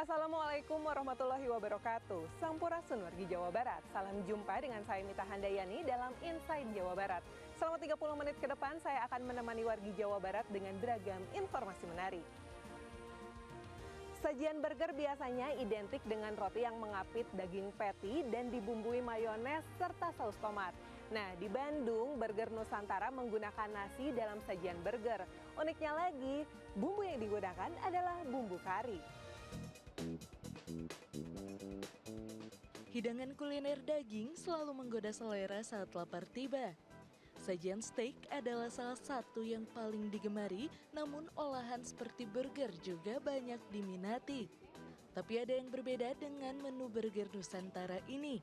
Assalamualaikum warahmatullahi wabarakatuh. Sampurasun wargi Jawa Barat. Salam jumpa dengan saya Mita Handayani dalam Inside Jawa Barat. Selama 30 menit ke depan saya akan menemani wargi Jawa Barat dengan beragam informasi menarik. Sajian burger biasanya identik dengan roti yang mengapit daging patty dan dibumbui mayones serta saus tomat. Nah, di Bandung, burger Nusantara menggunakan nasi dalam sajian burger. Uniknya lagi, bumbu yang digunakan adalah bumbu kari. Hidangan kuliner daging selalu menggoda selera saat lapar tiba. Sajian steak adalah salah satu yang paling digemari, namun olahan seperti burger juga banyak diminati. Tapi ada yang berbeda dengan menu burger Nusantara ini.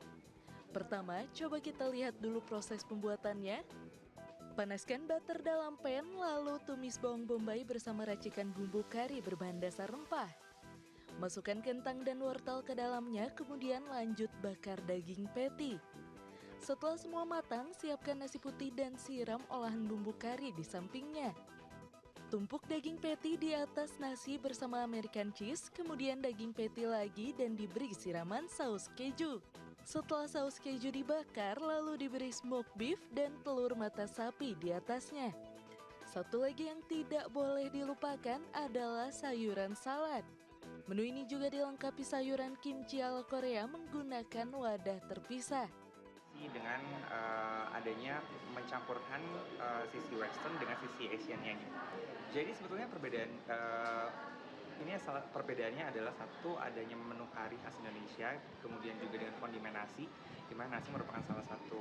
Pertama, coba kita lihat dulu proses pembuatannya. Panaskan butter dalam pan, lalu tumis bawang bombay bersama racikan bumbu kari berbahan dasar rempah. Masukkan kentang dan wortel ke dalamnya, kemudian lanjut bakar daging patty. Setelah semua matang, siapkan nasi putih dan siram olahan bumbu kari di sampingnya. Tumpuk daging patty di atas nasi bersama American cheese, kemudian daging patty lagi dan diberi siraman saus keju. Setelah saus keju dibakar, lalu diberi smoked beef dan telur mata sapi di atasnya. Satu lagi yang tidak boleh dilupakan adalah sayuran salad. Menu ini juga dilengkapi sayuran kimchi ala Korea menggunakan wadah terpisah. Dengan adanya mencampurkan sisi Western dengan sisi Asian-nya. Jadi sebetulnya perbedaannya adalah satu, adanya menu kari khas Indonesia, kemudian juga dengan kondimen nasi, di mana nasi merupakan salah satu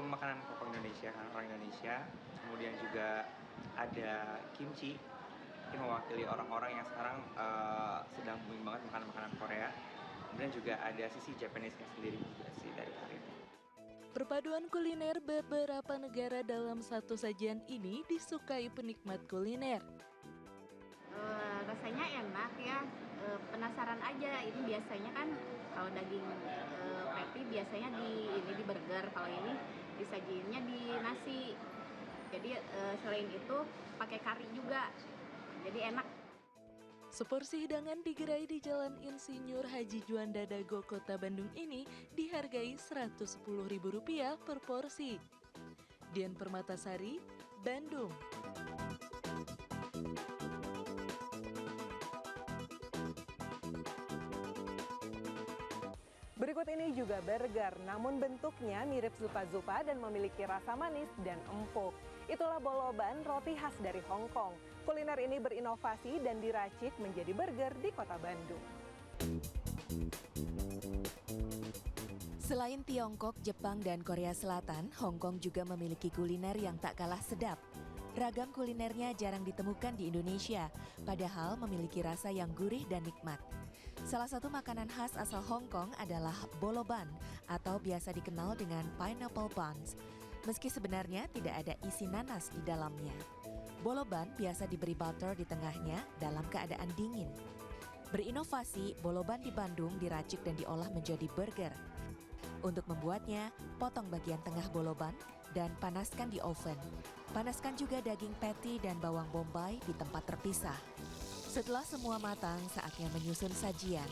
makanan pokok Indonesia, kan orang Indonesia. Kemudian juga ada kimchi yang mewakili orang-orang yang sekarang sedang booming banget makan makanan Korea. Kemudian juga ada sisi Japanese-nya sendiri juga sih dari kari ini. Perpaduan kuliner beberapa negara dalam satu sajian ini disukai penikmat kuliner. Rasanya enak ya, penasaran aja. Ini biasanya kan kalau daging patty biasanya di burger, kalau ini disajiinnya di nasi. Jadi selain itu pakai kari juga, jadi enak. Seporsi hidangan di gerai di Jalan Insinyur Haji Juanda Dago, Kota Bandung ini dihargai Rp110.000 per porsi. Dian Permatasari, Bandung. Berikut ini juga burger, namun bentuknya mirip zupa-zupa dan memiliki rasa manis dan empuk. Itulah boloban, roti khas dari Hong Kong. Kuliner ini berinovasi dan diracik menjadi burger di kota Bandung. Selain Tiongkok, Jepang, dan Korea Selatan, Hong Kong juga memiliki kuliner yang tak kalah sedap. Ragam kulinernya jarang ditemukan di Indonesia, padahal memiliki rasa yang gurih dan nikmat. Salah satu makanan khas asal Hong Kong adalah boloban atau biasa dikenal dengan pineapple buns. Meski sebenarnya tidak ada isi nanas di dalamnya. Boloban biasa diberi butter di tengahnya dalam keadaan dingin. Berinovasi, boloban di Bandung diracik dan diolah menjadi burger. Untuk membuatnya, potong bagian tengah boloban dan panaskan di oven. Panaskan juga daging patty dan bawang bombay di tempat terpisah. Setelah semua matang, saatnya menyusun sajian.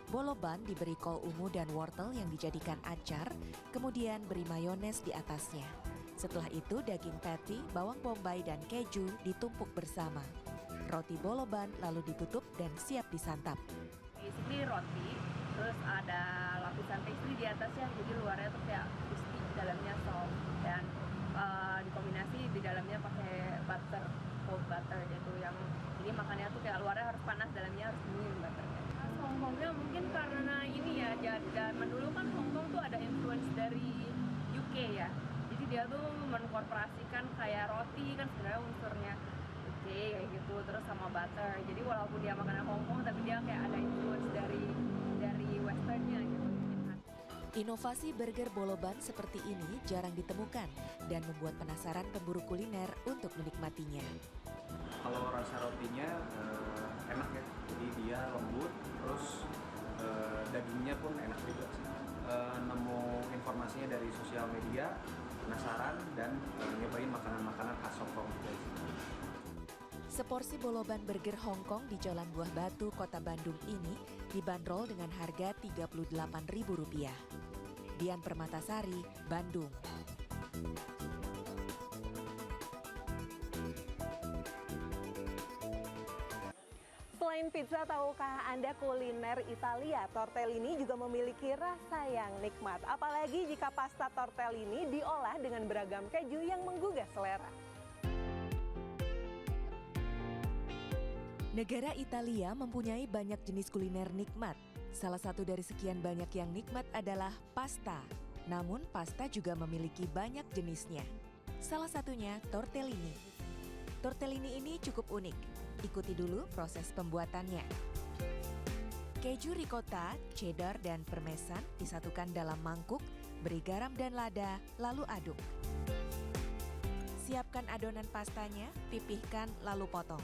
Boloban diberi kol ungu dan wortel yang dijadikan acar, kemudian beri mayones di atasnya. Setelah itu daging patty, bawang bombay, dan keju ditumpuk bersama. Roti boloban lalu ditutup dan siap disantap. Basically roti, terus ada lapisan pastry di atasnya, jadi luarnya tuh kayak crispy, dalamnya soft, dan dikombinasi di dalamnya pakai butter, cold butter gitu, yang jadi makannya tuh kayak luarnya harus panas, dalamnya harus dingin butternya. Hongkongnya mungkin karena ini ya, zaman dulu kan Hongkong tuh ada influence dari UK ya. Jadi dia tuh mengkorporasikan kayak roti kan sebenarnya unsurnya UK kayak gitu, terus sama butter. Jadi walaupun dia makanan Hongkong tapi dia kayak ada influence dari westernnya gitu. Inovasi burger boloban seperti ini jarang ditemukan dan membuat penasaran pemburu kuliner untuk menikmatinya. Kalau rasa rotinya enak ya, jadi dia lembut, terus dagingnya pun enak juga sih. Nemu informasinya dari sosial media, penasaran dan nyobain makanan-makanan khas Hong Kong juga sih. Seporsi boloban burger Hong Kong di Jalan Buah Batu, Kota Bandung ini dibanderol dengan harga Rp38.000. Dian Permatasari, Bandung. Selain pizza, tahukah Anda kuliner Italia tortellini juga memiliki rasa yang nikmat. Apalagi jika pasta tortellini diolah dengan beragam keju yang menggugah selera. Negara Italia mempunyai banyak jenis kuliner nikmat. Salah satu dari sekian banyak yang nikmat adalah pasta. Namun pasta juga memiliki banyak jenisnya. Salah satunya tortellini. Tortellini ini cukup unik. Ikuti dulu proses pembuatannya. Keju ricotta, cheddar, dan parmesan disatukan dalam mangkuk, beri garam dan lada, lalu aduk. Siapkan adonan pastanya, pipihkan, lalu potong.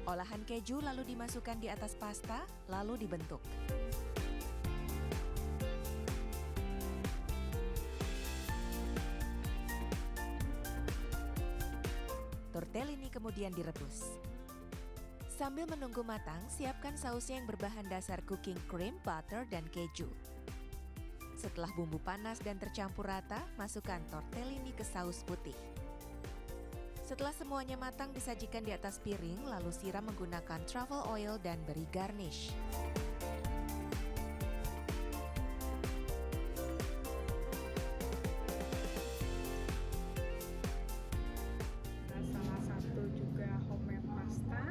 Olahan keju lalu dimasukkan di atas pasta, lalu dibentuk. Tortellini kemudian direbus. Sambil menunggu matang, siapkan sausnya yang berbahan dasar cooking cream, butter, dan keju. Setelah bumbu panas dan tercampur rata, masukkan tortellini ke saus putih. Setelah semuanya matang, disajikan di atas piring, lalu siram menggunakan truffle oil dan beri garnish. Salah satu juga homemade pasta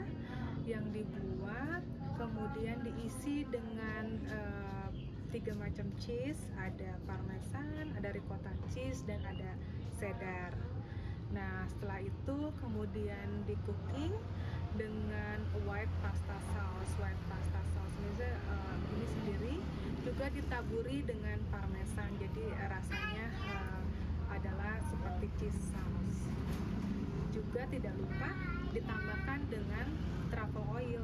yang dibuat, kemudian diisi dengan 3 macam cheese, ada parmesan, ada ricotta cheese, dan ada cheddar. Nah, setelah itu kemudian di cooking dengan white pasta sauce. White pasta sauce ini sendiri juga ditaburi dengan parmesan, jadi rasanya adalah seperti cheese sauce. Juga tidak lupa ditambahkan dengan truffle oil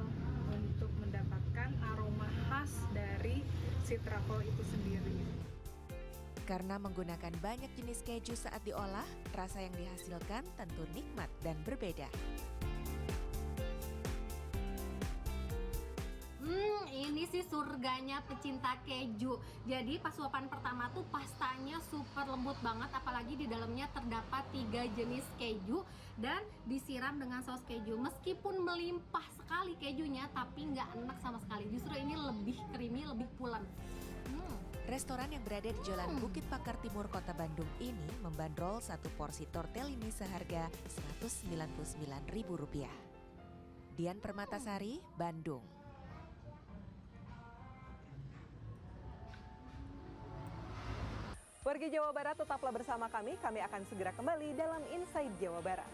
untuk mendapatkan aroma khas dari si truffle itu sendiri. Karena menggunakan banyak jenis keju saat diolah, rasa yang dihasilkan tentu nikmat dan berbeda. Ini sih surganya pecinta keju. Jadi pas suapan pertama tuh pastanya super lembut banget, apalagi di dalamnya terdapat 3 jenis keju dan disiram dengan saus keju. Meskipun melimpah sekali kejunya, tapi nggak enak sama sekali. Justru ini lebih creamy, lebih pulen. Restoran yang berada di Jalan Bukit Pakar Timur, Kota Bandung ini membandrol satu porsi tortellini seharga Rp199.000. Dian Permatasari, Bandung. Warga Jawa Barat, tetaplah bersama kami akan segera kembali dalam Inside Jawa Barat.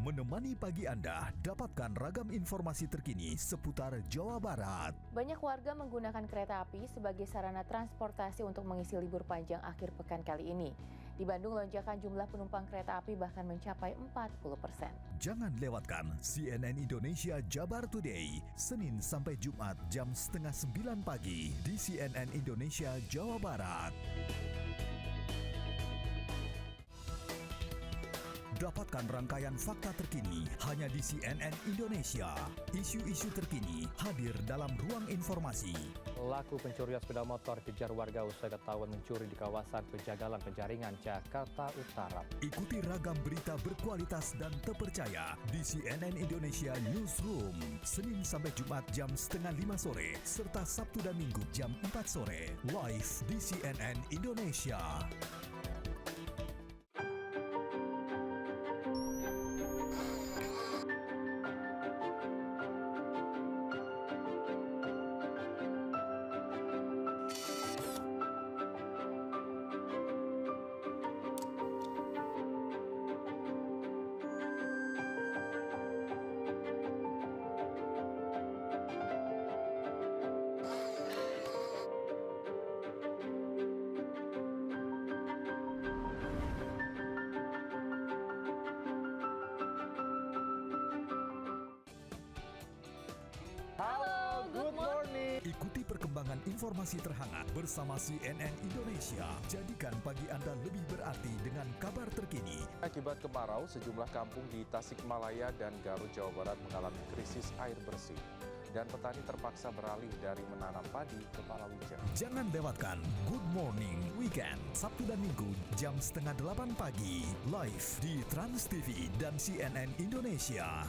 Menemani pagi Anda, dapatkan ragam informasi terkini seputar Jawa Barat. Banyak warga menggunakan kereta api sebagai sarana transportasi untuk mengisi libur panjang akhir pekan kali ini. Di Bandung, lonjakan jumlah penumpang kereta api bahkan mencapai 40%. Jangan lewatkan CNN Indonesia Jabar Today, Senin sampai Jumat jam 8:30 pagi di CNN Indonesia Jawa Barat. Dapatkan rangkaian fakta terkini hanya di CNN Indonesia. Isu-isu terkini hadir dalam ruang informasi. Pelaku pencurian sepeda motor kejar warga usai ketahuan mencuri di kawasan Penjagalan Penjaringan, Jakarta Utara. Ikuti ragam berita berkualitas dan terpercaya di CNN Indonesia Newsroom. Senin sampai Jumat jam 4:30 sore, serta Sabtu dan Minggu jam 4 sore. Live di CNN Indonesia. Halo, good morning. Ikuti perkembangan informasi terhangat bersama CNN Indonesia. Jadikan pagi Anda lebih berarti dengan kabar terkini. Akibat kemarau, sejumlah kampung di Tasikmalaya dan Garut, Jawa Barat mengalami krisis air bersih. Dan petani terpaksa beralih dari menanam padi ke palawija. Jangan lewatkan Good Morning Weekend, Sabtu dan Minggu jam 7:30 pagi, live di Trans TV dan CNN Indonesia.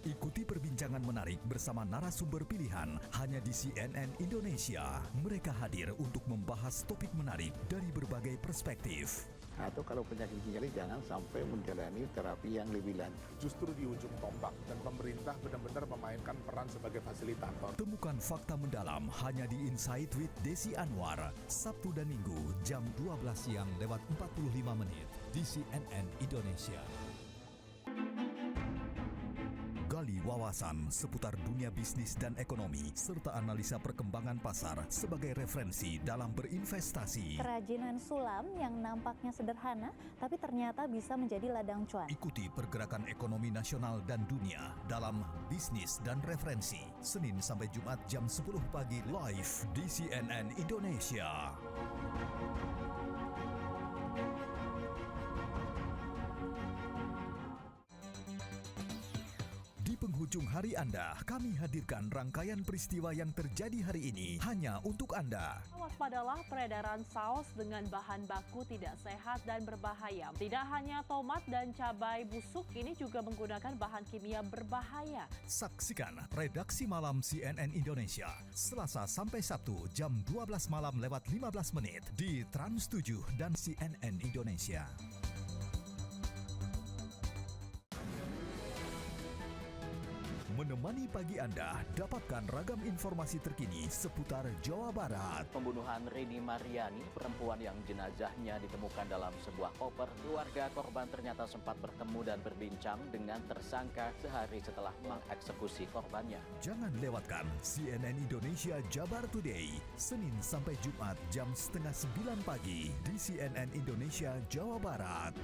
Ikuti perbincangan menarik bersama narasumber pilihan hanya di CNN Indonesia. Mereka hadir untuk membahas topik menarik dari berbagai perspektif. Atau kalau penyakit ginjal jangan sampai menjalani terapi yang lebih lanjut. Justru di ujung tombak dan pemerintah benar-benar memainkan peran sebagai fasilitator. Temukan fakta mendalam hanya di Insight with Desi Anwar, Sabtu dan Minggu jam 12 siang lewat 45 menit di CNN Indonesia. Gali wawasan seputar dunia bisnis dan ekonomi, serta analisa perkembangan pasar sebagai referensi dalam berinvestasi. Kerajinan sulam yang nampaknya sederhana, tapi ternyata bisa menjadi ladang cuan. Ikuti pergerakan ekonomi nasional dan dunia dalam Bisnis dan Referensi, Senin sampai Jumat jam 10 pagi live di CNN Indonesia. Di penghujung hari Anda, kami hadirkan rangkaian peristiwa yang terjadi hari ini hanya untuk Anda. Waspadalah peredaran saus dengan bahan baku tidak sehat dan berbahaya. Tidak hanya tomat dan cabai busuk, ini juga menggunakan bahan kimia berbahaya. Saksikan Redaksi Malam CNN Indonesia, Selasa sampai Sabtu jam 12 malam lewat 15 menit di Trans 7 dan CNN Indonesia. Menemani pagi Anda, dapatkan ragam informasi terkini seputar Jawa Barat. Pembunuhan Rini Mariani, perempuan yang jenazahnya ditemukan dalam sebuah koper. Keluarga korban ternyata sempat bertemu dan berbincang dengan tersangka sehari setelah mengeksekusi korbannya. Jangan lewatkan CNN Indonesia Jabar Today, Senin sampai Jumat jam 8:30 pagi di CNN Indonesia Jawa Barat.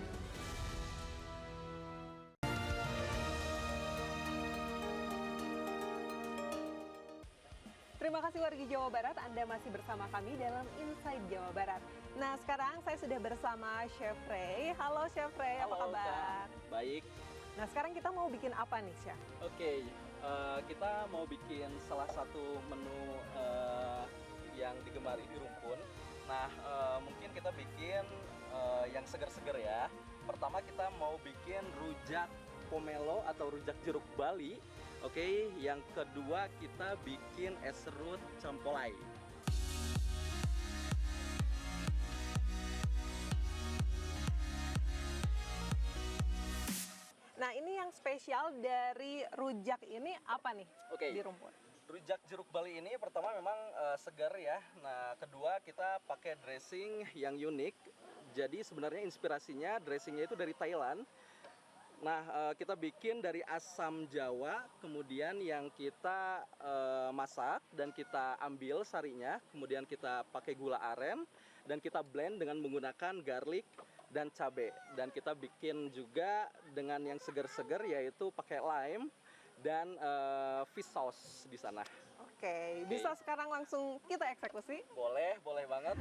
Terima kasih warga Jawa Barat, Anda masih bersama kami dalam Inside Jawa Barat. Nah, sekarang saya sudah bersama Chef Ray. Halo Chef Ray, apa kabar? Baik. Nah, sekarang kita mau bikin apa nih, Chef? Oke, kita mau bikin salah satu menu yang digemari di Rumpun. Nah, mungkin kita bikin yang segar-segar ya. Pertama kita mau bikin rujak pomelo atau rujak jeruk Bali. Oke, yang kedua kita bikin es serut campolai. Nah, ini yang spesial dari rujak ini apa nih? Oke. Di Rumpun? Rujak jeruk Bali ini pertama memang segar ya. Nah, kedua kita pakai dressing yang unik. Jadi sebenarnya inspirasinya dressingnya itu dari Thailand. Nah, kita bikin dari asam Jawa, kemudian yang kita masak dan kita ambil sarinya, kemudian kita pakai gula aren dan kita blend dengan menggunakan garlic dan cabai. Dan kita bikin juga dengan yang segar-segar yaitu pakai lime dan fish sauce di sana. Oke, bisa sekarang langsung kita eksekusi? Boleh, boleh banget.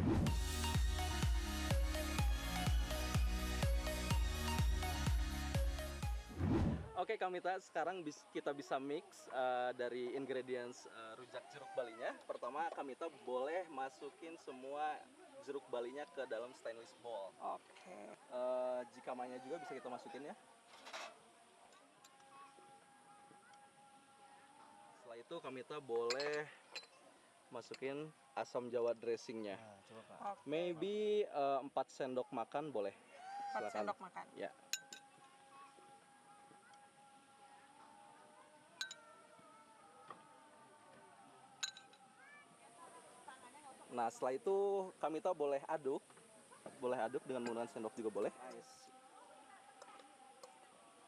Oke Kamita, sekarang kita bisa mix dari ingredients rujak jeruk Balinya. Pertama Kamita boleh masukin semua jeruk Balinya ke dalam stainless bowl. Oke. Jikamanya juga bisa kita masukin ya. Setelah itu Kamita boleh masukin asam Jawa dressingnya. Maybe 4 sendok makan boleh. 4 sendok makan. Ya. Nah, setelah itu Kamita boleh aduk dengan menggunakan sendok juga boleh.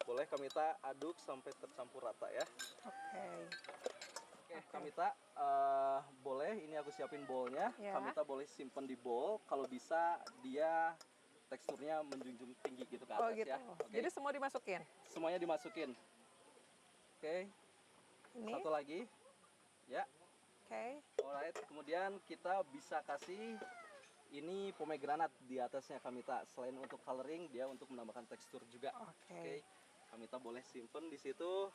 Boleh Kamita aduk sampai tercampur rata ya. Oke, Kamita boleh. Ini aku siapin bowlnya. Ya. Kamita boleh simpen di bowl. Kalau bisa dia teksturnya menjunjung tinggi gitu ke atas gitu. ya. Jadi semua dimasukin? Semuanya dimasukin. Oke. Ini. Satu lagi. Ya. Oke. Alright, kemudian kita bisa kasih ini pomegranate di atasnya Kamita. Selain untuk coloring, dia untuk menambahkan tekstur juga. Oke. Kamita boleh simpen di situ.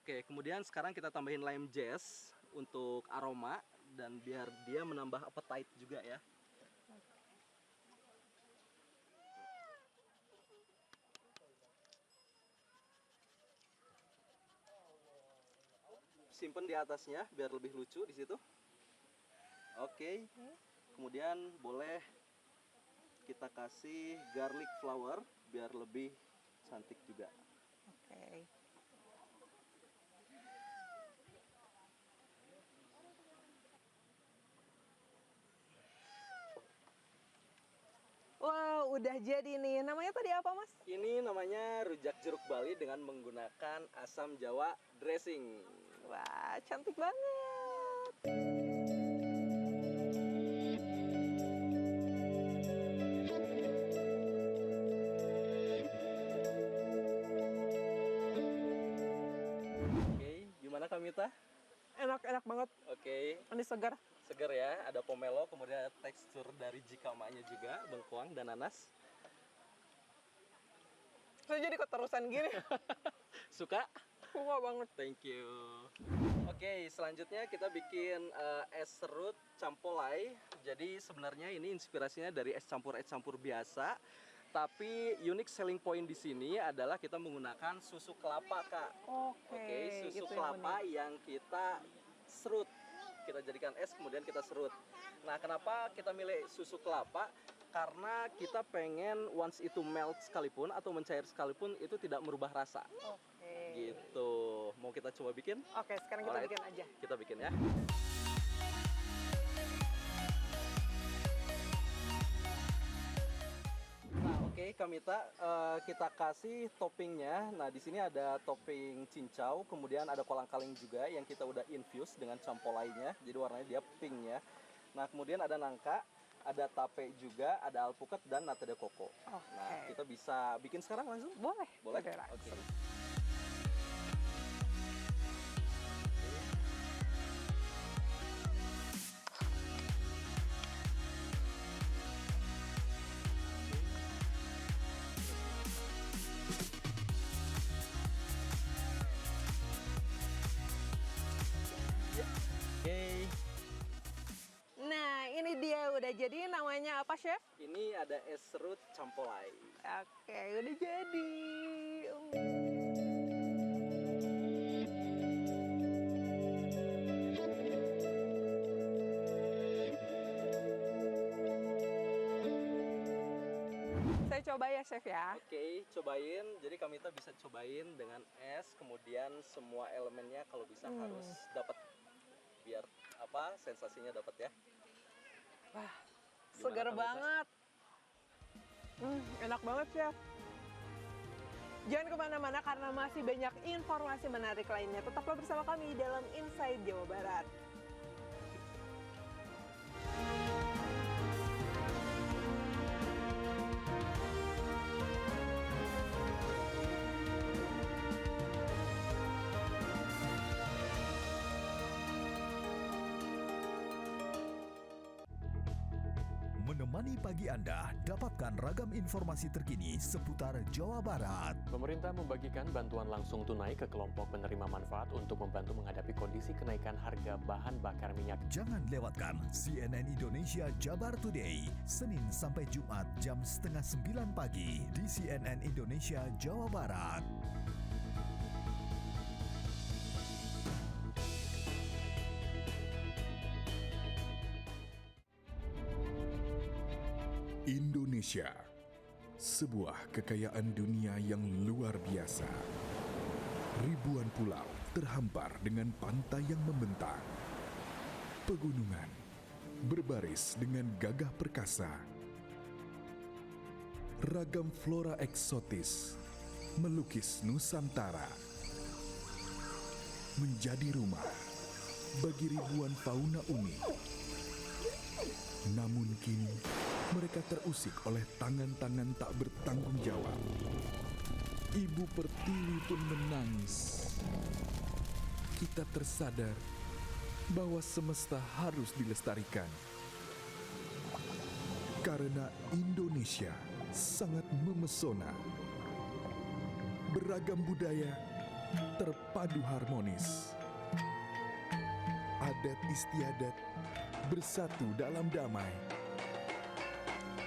Oke, kemudian sekarang kita tambahin lime zest untuk aroma dan biar dia menambah appetite juga ya. Simpen di atasnya biar lebih lucu di situ. Oke. Kemudian boleh kita kasih garlic flower biar lebih cantik juga. Oke. Wow, udah jadi nih. Namanya tadi apa, Mas? Ini namanya rujak jeruk Bali dengan menggunakan asam jawa dressing. Wah, cantik banget. Oke, gimana Kamita? Enak banget. Oke. Ini segar. Segar ya, ada pomelo, kemudian ada tekstur dari jikamanya juga, bengkoang dan nanas. Saya jadi keterusan gini. Suka? Suka banget. Thank you. Oke, selanjutnya kita bikin es serut campolai. Jadi sebenarnya ini inspirasinya dari es campur biasa. Tapi unique selling point di sini adalah kita menggunakan susu kelapa, Kak. Oke, susu kelapa yang kita serut. Kita jadikan es, kemudian kita serut. Nah, kenapa kita milih susu kelapa? Karena kita pengen once itu melt sekalipun atau mencair sekalipun itu tidak merubah rasa. Gitu. Mau kita coba bikin? Oke, sekarang kita bikin aja. Kita bikin ya. Nah, oke, Kamita, kita kasih toppingnya. Nah, di sini ada topping cincau, kemudian ada kolang-kaling juga yang kita udah infuse dengan campolainya. Jadi warnanya dia pink ya. Nah, kemudian ada nangka, ada tape juga, ada alpukat dan nata de coco. Nah, kita bisa bikin sekarang langsung? Boleh. Boleh? Oke. Nah, ini dia udah jadi. Namanya apa, Chef? Ini ada es serut campolai. Oke, udah jadi. Saya coba ya, Chef ya. Oke, cobain. Jadi Kamita bisa cobain dengan es, kemudian semua elemennya kalau bisa harus dapat biar apa sensasinya dapat ya. Wah, segar banget. Enak banget, Chef. Jangan kemana-mana karena masih banyak informasi menarik lainnya. Tetaplah bersama kami dalam Inside Jawa Barat. Menemani pagi Anda, dapatkan ragam informasi terkini seputar Jawa Barat. Pemerintah membagikan bantuan langsung tunai ke kelompok penerima manfaat untuk membantu menghadapi kondisi kenaikan harga bahan bakar minyak. Jangan lewatkan CNN Indonesia Jabar Today, Senin sampai Jumat jam 8:30 pagi di CNN Indonesia Jawa Barat. Indonesia, sebuah kekayaan dunia yang luar biasa. Ribuan pulau terhampar dengan pantai yang membentang. Pegunungan berbaris dengan gagah perkasa. Ragam flora eksotis melukis Nusantara. Menjadi rumah bagi ribuan fauna unik. Namun kini mereka terusik oleh tangan-tangan tak bertanggung jawab. Ibu Pertiwi pun menangis. Kita tersadar bahwa semesta harus dilestarikan. Karena Indonesia sangat memesona. Beragam budaya terpadu harmonis. Adat istiadat bersatu dalam damai.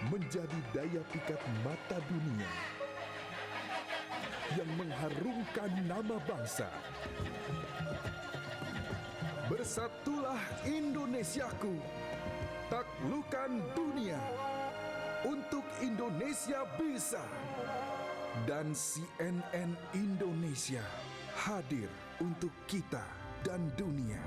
Menjadi daya pikat mata dunia yang mengharumkan nama bangsa. Bersatulah Indonesiaku, taklukkan dunia, untuk Indonesia bisa. Dan CNN Indonesia hadir untuk kita dan dunia.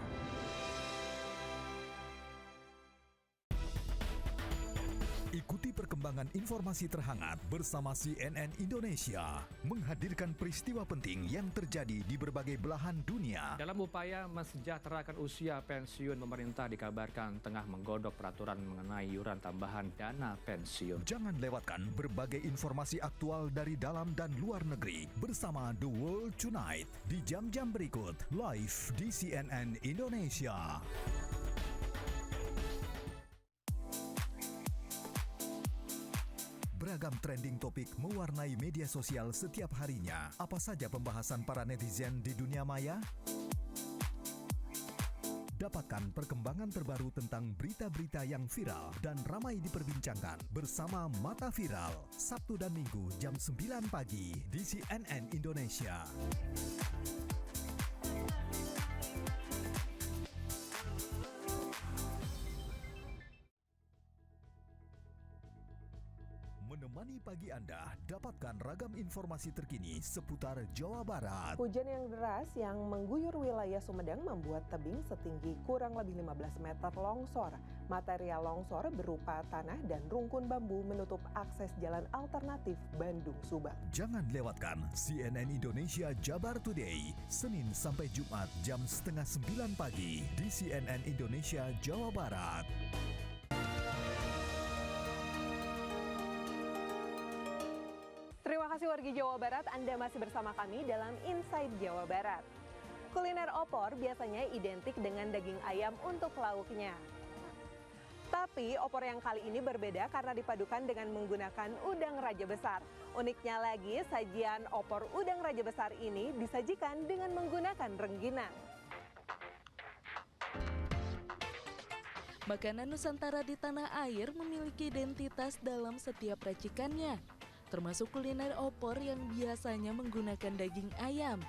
Ikuti perkembangan informasi terhangat bersama CNN Indonesia, menghadirkan peristiwa penting yang terjadi di berbagai belahan dunia. Dalam upaya mensejahterakan usia pensiun, pemerintah dikabarkan tengah menggodok peraturan mengenai iuran tambahan dana pensiun. Jangan lewatkan berbagai informasi aktual dari dalam dan luar negeri bersama The World Tonight di jam-jam berikut live di CNN Indonesia. Beragam trending topik mewarnai media sosial setiap harinya. Apa saja pembahasan para netizen di dunia maya? Dapatkan perkembangan terbaru tentang berita-berita yang viral dan ramai diperbincangkan bersama Mata Viral, Sabtu dan Minggu jam 9 pagi di CNN Indonesia. Menemani pagi Anda, dapatkan ragam informasi terkini seputar Jawa Barat. Hujan yang deras yang mengguyur wilayah Sumedang membuat tebing setinggi kurang lebih 15 meter longsor. Material longsor berupa tanah dan rungkun bambu menutup akses jalan alternatif Bandung-Subang. Jangan lewatkan CNN Indonesia Jabar Today, Senin sampai Jumat jam 8:30 pagi di CNN Indonesia Jawa Barat. Terima kasih wargi Jawa Barat, Anda masih bersama kami dalam Inside Jawa Barat. Kuliner opor biasanya identik dengan daging ayam untuk lauknya. Tapi opor yang kali ini berbeda karena dipadukan dengan menggunakan udang raja besar. Uniknya lagi, sajian opor udang raja besar ini disajikan dengan menggunakan rengginang. Makanan Nusantara di tanah air memiliki identitas dalam setiap racikannya, termasuk kuliner opor yang biasanya menggunakan daging ayam.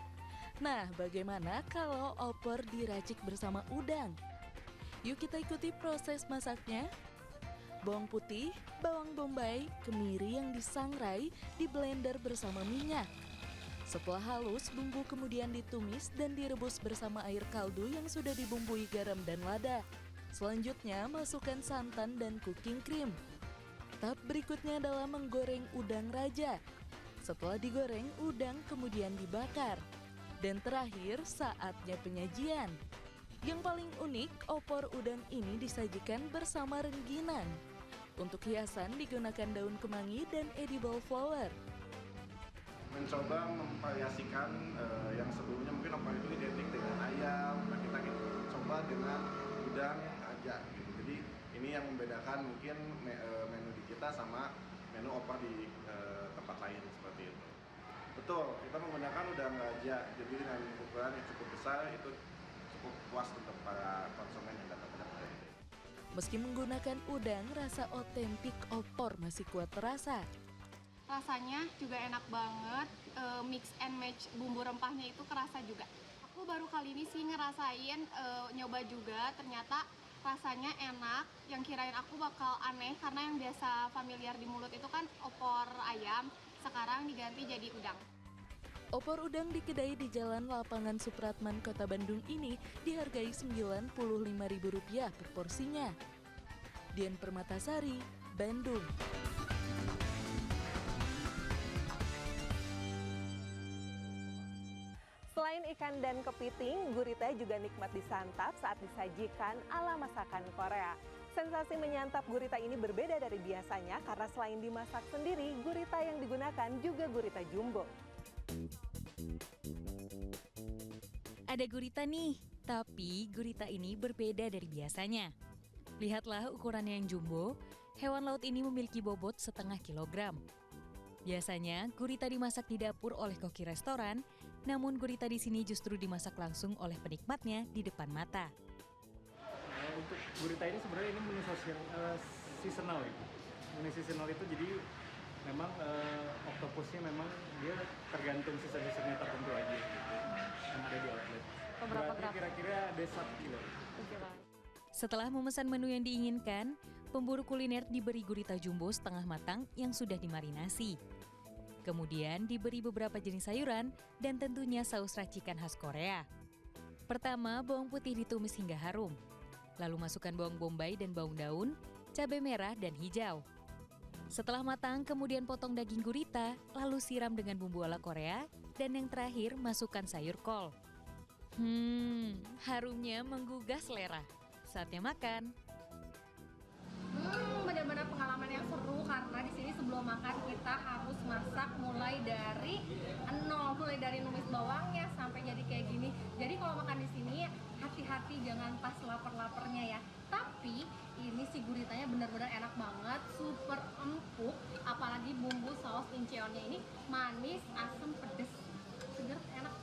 Nah, bagaimana kalau opor diracik bersama udang? Yuk kita ikuti proses masaknya. Bawang putih, bawang bombay, kemiri yang disangrai, diblender bersama minyak. Setelah halus, bumbu kemudian ditumis dan direbus bersama air kaldu yang sudah dibumbui garam dan lada. Selanjutnya, masukkan santan dan cooking cream. Tahap berikutnya adalah menggoreng udang raja. Setelah digoreng, udang kemudian dibakar. Dan terakhir, saatnya penyajian. Yang paling unik, opor udang ini disajikan bersama rengginang. Untuk hiasan digunakan daun kemangi dan edible flower. Mencoba memvariasikan yang sebelumnya mungkin opor itu identik dengan ayam, nah kita coba dengan udang aja gitu. Jadi ini yang membedakan mungkin menu di kita sama menu opor di tempat lain seperti itu. Betul, kita menggunakan udang raja, jadi dengan ukuran yang cukup besar itu cukup puas untuk para konsumen yang datang ke tempat ini. Meski menggunakan udang, rasa otentik opor masih kuat terasa. Rasanya juga enak banget, mix and match bumbu rempahnya itu kerasa juga. Aku baru kali ini sih ngerasain, nyoba juga, ternyata rasanya enak. Yang kirain aku bakal aneh karena yang biasa familiar di mulut itu kan opor ayam, sekarang diganti jadi udang. Opor udang di kedai di Jalan Lapangan Supratman, Kota Bandung ini dihargai Rp95.000 per porsinya. Dian Permatasari, Bandung. Selain ikan dan kepiting, gurita juga nikmat disantap saat disajikan ala masakan Korea. Sensasi menyantap gurita ini berbeda dari biasanya karena selain dimasak sendiri, gurita yang digunakan juga gurita jumbo. Ada gurita nih, tapi gurita ini berbeda dari biasanya. Lihatlah ukurannya yang jumbo, hewan laut ini memiliki bobot setengah kilogram. Biasanya, gurita dimasak di dapur oleh koki restoran, namun gurita di sini justru dimasak langsung oleh penikmatnya di depan mata. Untuk gurita ini sebenarnya ini menu seasonal ya. Menu seasonal itu jadi memang oktopusnya memang dia tergantung season-seasonnya tertentu aja gitu, yang ada di outlet. Berarti kira-kira ada 1 kilo. Setelah memesan menu yang diinginkan, pemburu kuliner diberi gurita jumbo setengah matang yang sudah dimarinasi. Kemudian diberi beberapa jenis sayuran dan tentunya saus racikan khas Korea. Pertama, bawang putih ditumis hingga harum. Lalu masukkan bawang bombay dan bawang daun, cabai merah dan hijau. Setelah matang, kemudian potong daging gurita, lalu siram dengan bumbu ala Korea, dan yang terakhir masukkan sayur kol. Harumnya menggugah selera. Saatnya makan. Benar-benar pengalaman yang seru karena di sini sebelum makan kita harus masak mulai dari nol, mulai dari numis bawangnya sampai jadi kayak gini. Jadi kalau makan di sini hati-hati jangan pas lapar-laparnya ya. Tapi ini si guritanya benar-benar enak banget, super empuk, apalagi bumbu saus incheonnya ini manis, asam, pedes, segar, enak.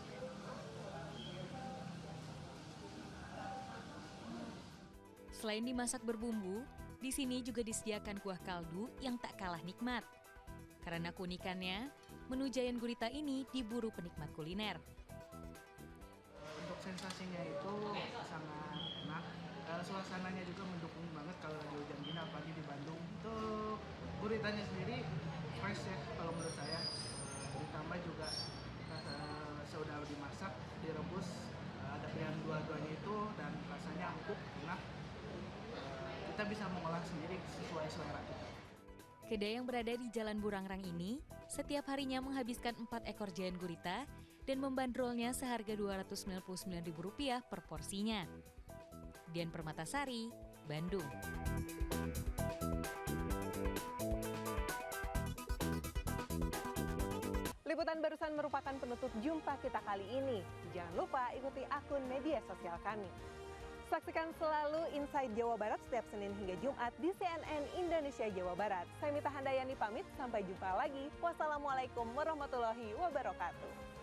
Selain dimasak berbumbu, di sini juga disediakan kuah kaldu yang tak kalah nikmat. Karena keunikannya, menu Giant Gurita ini diburu penikmat kuliner. Untuk sensasinya itu sangat enak. Suasananya juga mendukung banget kalau lagi hujan gini, apalagi di Bandung. Untuk guritanya sendiri fresh ya kalau menurut saya. Ditambah juga sudah dimasak, direbus, ada pilihan dua-duanya itu dan rasanya empuk, enak. Kita bisa mengolah sendiri sesuai selera kita. Kedai yang berada di Jalan Burangrang ini setiap harinya menghabiskan 4 ekor Giant Gurita dan membandrolnya seharga Rp299.000 per porsinya. Dian Permatasari, Bandung. Liputan barusan merupakan penutup jumpa kita kali ini. Jangan lupa ikuti akun media sosial kami. Saksikan selalu Inside Jawa Barat setiap Senin hingga Jumat di CNN Indonesia Jawa Barat. Saya Mita Handayani pamit, sampai jumpa lagi. Wassalamualaikum warahmatullahi wabarakatuh.